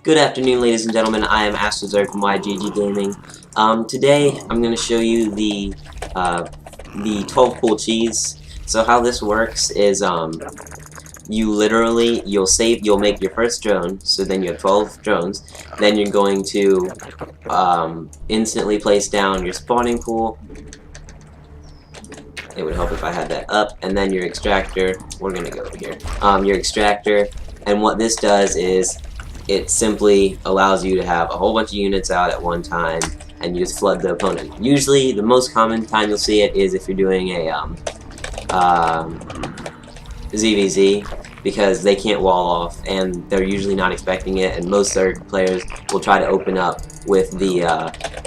Good afternoon, ladies and gentlemen. I am AstroZerg from YGG Gaming. Today, I'm going to show you the 12 pool cheese. So how this works is you'll make your first drone. So then you have 12 drones. Then you're going to instantly place down your spawning pool. It would help if I had that up, and then your extractor. We're gonna go over here. Your extractor, and what this does is it simply allows you to have a whole bunch of units out at one time, and you just flood the opponent. Usually, the most common time you'll see it is if you're doing a ZVZ, because they can't wall off, and they're usually not expecting it, and most Zerg players will try to open up with the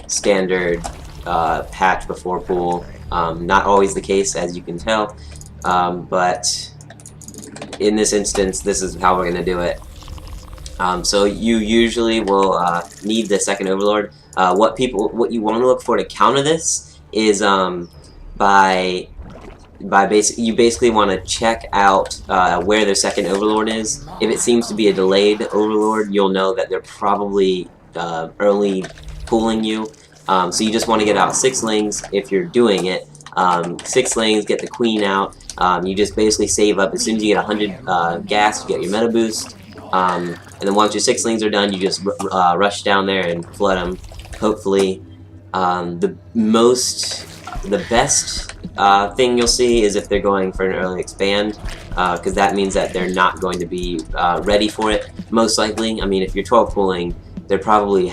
standard patch before pool. Not always the case, as you can tell, but in this instance, this is how we're going to do it. So you usually will need the second overlord. What you want to look for to counter this is you basically want to check out where their second overlord is. If it seems to be a delayed overlord, you'll know that they're probably early pooling you. So you just want to get out 6 lings if you're doing it. 6 lings, get the queen out. You just basically save up. As soon as you get 100 gas, you get your meta boost. And then once your 6 lings are done, you just rush down there and flood them. Hopefully, the best thing you'll see is if thgoing for an early expand, because that means that they're not going to be ready for it, most likely. I mean, if you're 12 pooling, they're probably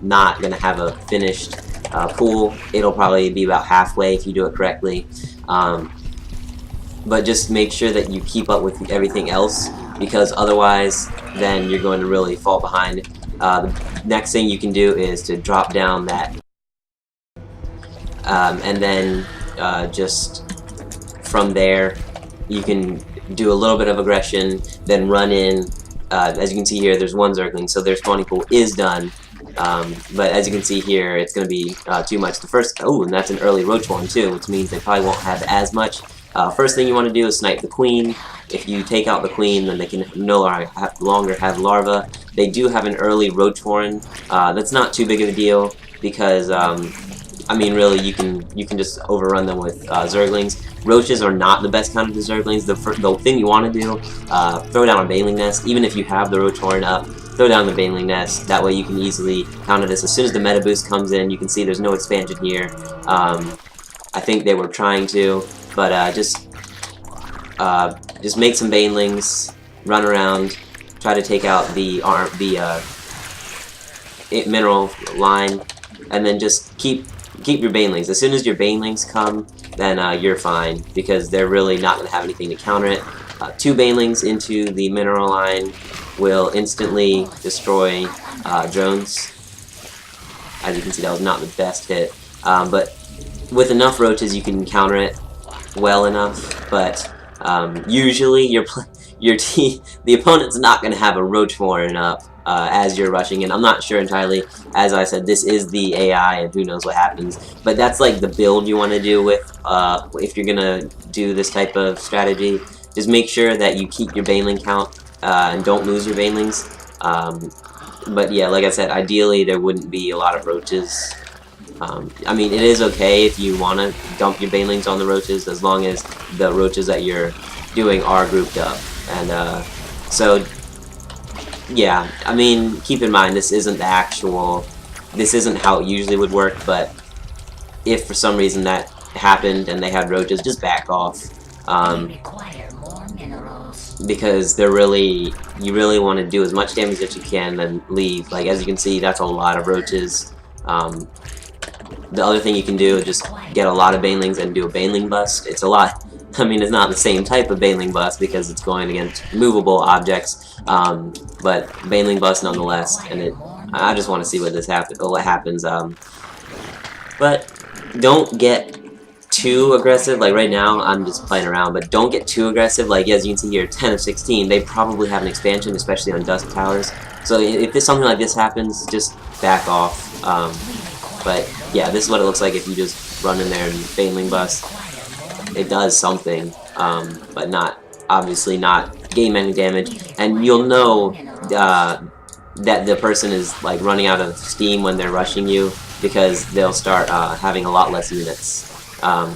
not going to have a finished pool. It'll probably be about halfway if you do it correctly. But just make sure that you keep up with everything else, because otherwise then you're going to really fall behind. The next thing you can do is to drop down that and then just from there you can do a little bit of aggression, then run in. As you can see here, there's 1 Zergling, so their spawning pool is done. But as you can see here, it's going to be too much. The first, and that's an early roach one too, which means they probably won't have as much. First thing you want to do is snipe the queen. If you take out the queen, then they can no longer have larvae. They do have an early roach horn. That's not too big of a deal, because I mean, really, you can just overrun them with Zerglings. Roaches are not the best counter to Zerglings. The thing you want to do, throw down a Baneling Nest. Even if you have the Roach Horn up, throw down the Baneling Nest. That way you can easily counter this. As soon as the meta boost comes in, you can see there's no expansion here. I think they were trying to, but just make some Banelings, run around, try to take out the mineral line, and then just keep your Banelings. As soon as your Banelings come, then you're fine, because they're really not going to have anything to counter it. 2 Banelings into the mineral line will instantly destroy drones. As you can see, that was not the best hit, but with enough roaches you can counter it well enough. But usually the opponent's not going to have a roach horn up as you're rushing in. I'm not sure entirely. As I said, this is the AI, and who knows what happens. But that's like the build you want to do with if you're gonna do this type of strategy. Just make sure that you keep your Baneling count and don't lose your Banelings. But yeah, like I said, ideally there wouldn't be a lot of roaches. I mean, it is okay if you want to dump your Banelings on the roaches, as long as the roaches that you're doing are grouped up. And so yeah, I mean, keep in mind, this isn't how it usually would work, but if for some reason that happened and they had roaches, just back off. Because you really want to do as much damage as you can, then leave. Like, as you can see, that's a lot of roaches. The other thing you can do is just get a lot of Banelings and do a Baneling bust. It's a lot. I mean, it's not the same type of Baneling bust because it's going against movable objects, but Baneling bust nonetheless. And I just want to see what happens. But don't get too aggressive. Like right now, I'm just playing around, but don't get too aggressive. Like, as you can see here, 10 of 16. They probably have an expansion, especially on Dusk Towers. So if something like this happens, just back off. But yeah, this is what it looks like if you just run in there and Baneling bust. It does something, but obviously not game any damage. And you'll know that the person is like running out of steam when they're rushing you, because they'll start having a lot less units.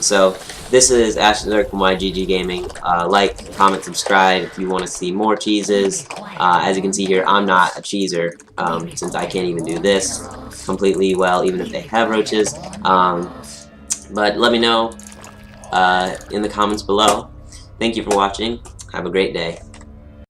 So this is Ashley Lurk from YGG Gaming. Like, comment, subscribe if you want to see more cheeses. As you can see here, I'm not a cheeser, since I can't even do this completely well, even if they have roaches. But let me know in the comments below. Thank you for watching. Have a great day.